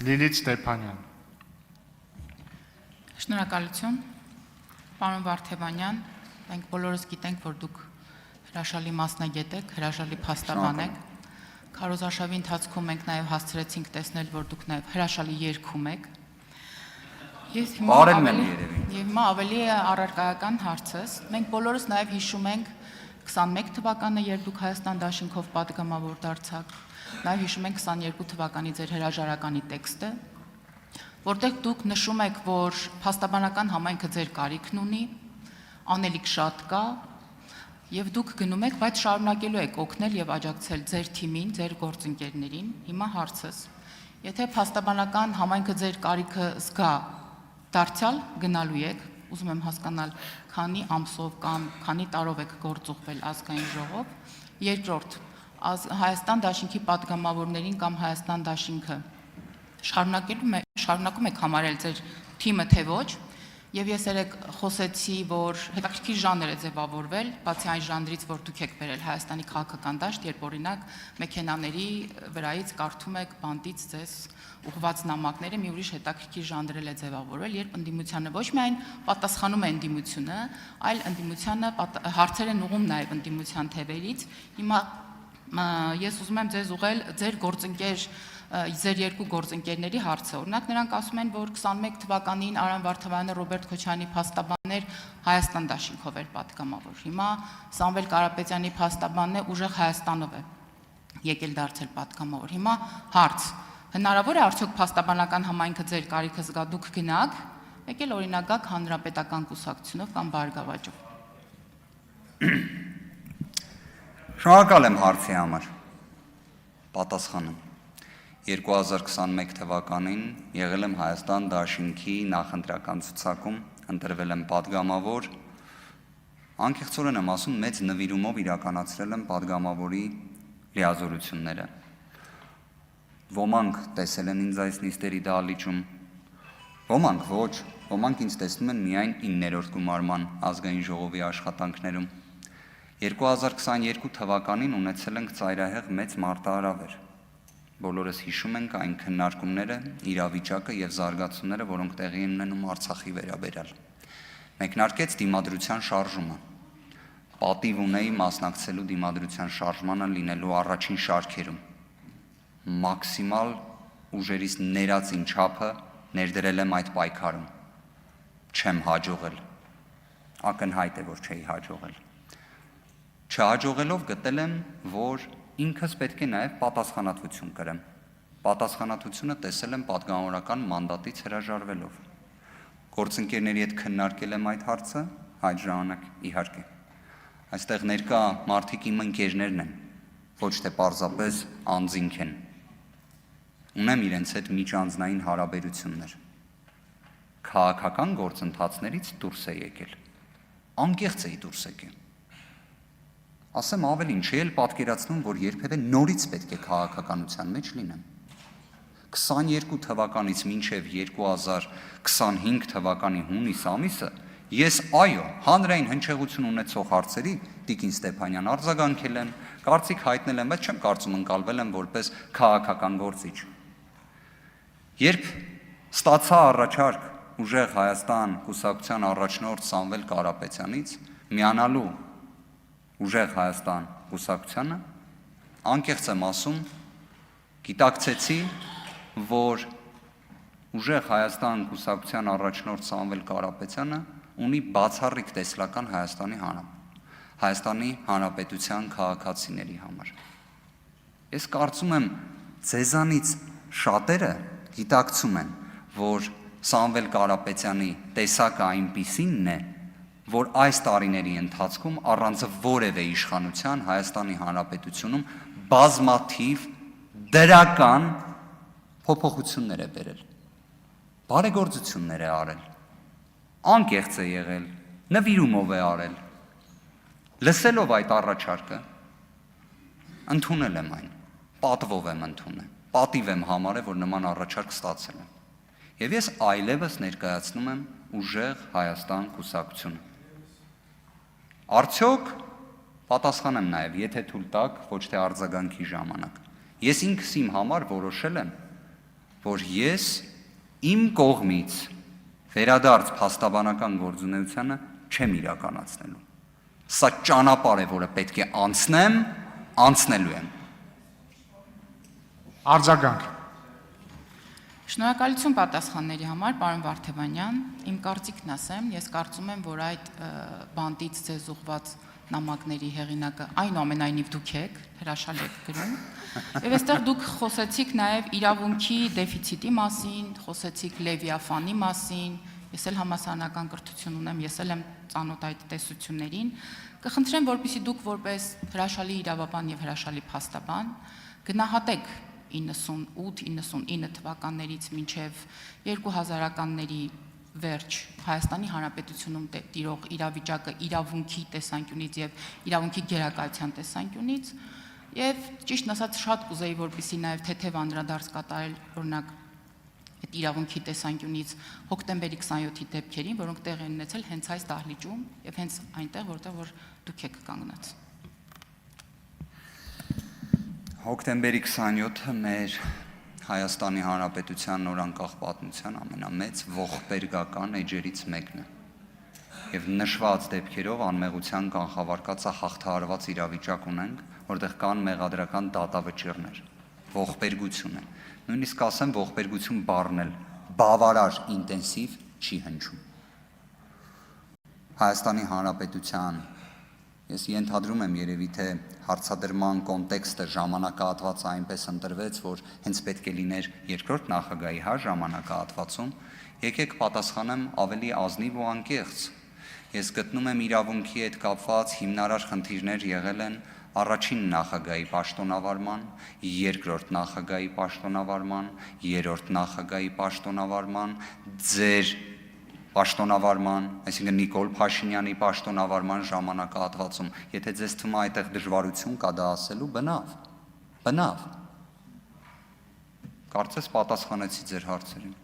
Լիլիթ Ստեփանյան։ Շնորհակալություն, պարոն Վարդևանյան, մենք բոլորս գիտենք, որ դուք հրաշալի մասնագետ եք, հրաշալի փաստաբան եք։ Քարոզարշավի ընթացքում մենք նաև հասցրեցինք տեսնել, որ դուք նաև հրաշալի երգում եք։ Ես հիմա ավելի առարկայական հարցս, մենք բոլորս նաև հիշում ենք 21 թվականը, երբ դուք Հայաստան դաշինքով պատգամավոր դարձաք, նաև հիշում ենք 22 թվականի ձեր հրաժարականի տեքստը, որտեղ դուք նշում եք, որ փաստաբանական համայնքը ձեր կարիքն ունի, անելիք շատ կա, եւ դուք գնում եք, բայց շարունակելու եք օգնել եւ աջակցել ձեր թիմին, ձեր գործընկերներին։ Հիմա հարցս, եթե փաստաբանական համայնքը ձեր կարիքը զգա, դարձյալ գնալու եք, ուզում եմ հասկանալ, քանի ամսով կամ քանի տարով եք գործուղվել ազգային ժողով։ Երկրորդ, Հայաստան դաշինքի պատգամավորներին կամ Հայաստան դաշինքը շարունակում եք համարել ձեր թիմը, թե ոչ։ Եվ ես երեք խոսեցի, որ հետաքրքիր ժանր է ձևավորվել, բացի այն ժանրից, որ դուք եք բերել Հայաստանի քաղաքական դաշտ, երբ օրինակ մեքենաների վրայից կարդում եք բանդից ձեզ ուղղված նամակները, մի ուրիշ հետաքրքիր ժանր է ձևավորվել, երբ ընդդիմությանը ոչ միայն պատասխանում է ընդդիմությունը, այլ ընդդիմությանը հարցեր են ուղղում նաև ընդդիմության թևերից։ Հիմա ես ուզում եմ ձեզ ուղղել ձեր գործընկեր ձեր երկու գործընկերների հարցը, օրինակ նրանք ասում են, որ 21 թվականին Արամ Վարդևյանը, Ռոբերտ Քոչարյանի փաստաբաններ Հայաստան դաշինքով էր պատգամավոր։ Հիմա Սամվել Կարապետյանի փաստաբանն է, ուժեղ Հայաստանով է եկել դարձել պատգամավոր։ Հիմա հարց. հնարավոր է արդյոք փաստաբանական համայնքը ձեր կարիքը զգա, դուք գնաք, եկել օրինակ գաք հանրապետական կուսակցությունով կամ Բարգավաճով։ Շնորհակալ եմ հարցի համար։ Պատասխանը 2021 թվականին եղել եմ Հայաստան դաշինքի նախընտրական ցուցակում, ընտրվել եմ պատգամավոր, անկեղծորեն եմ ասում, մեծ նվիրումով իրականացրել եմ պատգամավորի լիազորությունները։ Ոմանք տեսել են ինձ այս նիստերի դահլիճում, ոմանք ոչ, ոմանք ինձ տեսնում են միայն 9-րդ գումարման ազգային ժողովի աշխատանքներում։ 2022 թվականին ունեցել ենք ծայրահեղ մեծ մարտահրավեր։ Բոլորս հիշում ենք այն քննարկումները, իրավիճակը եւ զարգացումները, որոնք տեղի են ունենում Արցախի վերաբերյալ։ Մեկնարկեց դիմադրության շարժումը։ Պատիվ ունեի մասնակցելու դիմադրության շարժմանը լինելու առաջին շարքերում։ Մաքսիմալ ուժերից ներածին չափը ներդրել եմ այդ պայքարում։ Չեմ հաջողել։ Ակնհայտ է, որ չէի հաջողել։ Չհաջողելով գտել եմ, որ ինքս պետք է նաև պատասխանատվություն կրեմ։ Պատասխանատվությունը տեսել եմ պատգամավորական մանդատից հրաժարվելով։ Գործընկերների հետ քննարկել եմ այդ հարցը, այդ ժամանակ իհարկե։ Այստեղ ներկա մարդիկ իմ ընկերներն են, ոչ թե պարզապես անձինք են։ Ունեմ իրենց հետ միջանձնային հարաբերություններ։ Քաղաքական գործընթացներից դուրս է եկել։ Անկեղծ էի դուրս եկել։ Ասեմ ավելին, չի էլ պատկերացնում, որ երբևէ նորից պետք է քաղաքականության մեջ լինեմ։ 22 թվականից մինչև 2025 թվականի հունիս ամիսը ես այո, հանրային հնչեղություն ունեցող հարցերի Տիկին Ստեփանյան արձագանքել եմ, կարծիք հայտնել եմ, բայց չեմ կարծում ընկալվել եմ որպես քաղաքական գործիչ։ Երբ ստացա առաջարկ ուժեղ Հայաստան կուսակցության առաջնորդ Սամվել Կարապետյանից միանալու ուժեղ Հայաստան կուսակցությանը, անկեղծ եմ ասում, գիտակցեցի, որ ուժեղ Հայաստան կուսակցության առաջնորդ Սամվել Կարապետյանը ունի բացառիկ տեսլական Հայաստանի Հանրապետության քաղաքացիների համար։ Ես կարծում եմ, ձեզանից շատերը գիտակցում են, որ Սամվել Կարապետյանի տեսակը այնպիսինն է, որ այս տարիների ընթացքում առանց որևէ իշխանության Հայաստանի Հանրապետությունում բազմաթիվ դրական փոփոխություններ է բերել, բարեգործություններ է արել, անկեղծ է եղել, նվիրումով է արել, լսելով այդ առաջարկը, ընդունել եմ այն, պատվով եմ ընդունել, պատիվ եմ համարել, որ նման առաջարկ ստացել եմ, եւ ես այլևս ներկայացնում եմ ուժեղ Հայաստան կուսակցությունը։ Արդյոք պատասխանեմ նաև, եթե թույլ տաք, ոչ թե արձագանքի ժամանակ։ Ես ինքս իմ համար որոշել եմ, որ ես իմ կողմից վերադարձ փաստաբանական գործունեությանը չեմ իրականացնելու։ Սա ճանապարհ է, որը պետք է անցնեմ, անցնելու եմ։ Արձագանք։ Շնորհակալություն պատասխանների համար, պարոն Վարդևանյան։ Իմ կարծիքն ասեմ, ես կարծում եմ, որ այդ բանտից ձեզ ուղված նամակների հեղինակը այնուամենայնիվ դուք եք, հրաշալի եք գրում։ Եվ այստեղ դուք խոսեցիք նաև իրավունքի դեֆիցիտի մասին, խոսեցիք Լևիաֆանի մասին, ես էլ համասարանական կրթություն ունեմ, ես էլ եմ ծանոթ այդ տեսություններին։ Կխնդրեմ, որպեսզի դուք որպես հրաշալի իրավաբան եւ հրաշալի փաստաբան գնահատեք 98-99 թվականներից մինչև 2000-ականների վերջ Հայաստանի Հանրապետությունում տիրող իրավիճակը իրավունքի տեսանկյունից եւ իրավունքի գերակայության տեսանկյունից եւ ճիշտ ասած շատ կուզեի որպեսզի նաեւ թեթև անդրադարձ կատարել օրինակ այդ իրավունքի տեսանկյունից հոկտեմբերի 27-ի դեպքերին, որոնք տեղ են ունեցել հենց այս դահլիճում եւ հենց այնտեղ, որտեղ որ դուք եք կանգնած։ Հոկտեմբերի 27-ը մեր Հայաստանի Հանրապետության նորանկախ պատմության ամենամեծ ողբերգական էջերից մեկն է։ Եվ նշված դեպքերով անմեղության կանխավարկածը հաղթահարված իրավիճակ ունենք, որտեղ կան մեղադրական դատավճիռներ, ողբերգություն է։ Նույնիսկ ասեմ, ողբերգություն բառն էլ բավարար ինտենսիվ չի հնչում։ Հայաստանի Հանրապետության ես ենթադրում եմ երևի թե հարցադրման կոնտեքստը ժամանակահատվածը այնպես ընտրվեց, որ հենց պետք է լիներ երկրորդ նախագահի ժամանակահատվածում, եկեք պատասխանեմ ավելի ազնիվ ու անկեղծ։ Ես գտնում եմ իրավունքի հետ կապված հիմնարար խնդիրներ եղել են առաջին նախագահի պաշտոնավարման, երկրորդ նախագահի պաշտոնավարման, երրորդ նախագահի պաշտոնավարման, ձեր պաշտոնավարման, այսինքն Նիկոլ Փաշինյանի պաշտոնավարման ժամանակահատվածում, եթե ձեզ թվում է այդտեղ դժվարություն կա դա ասելու, բնավ։ Կարծես պատասխանեցի ձեր հարցերին։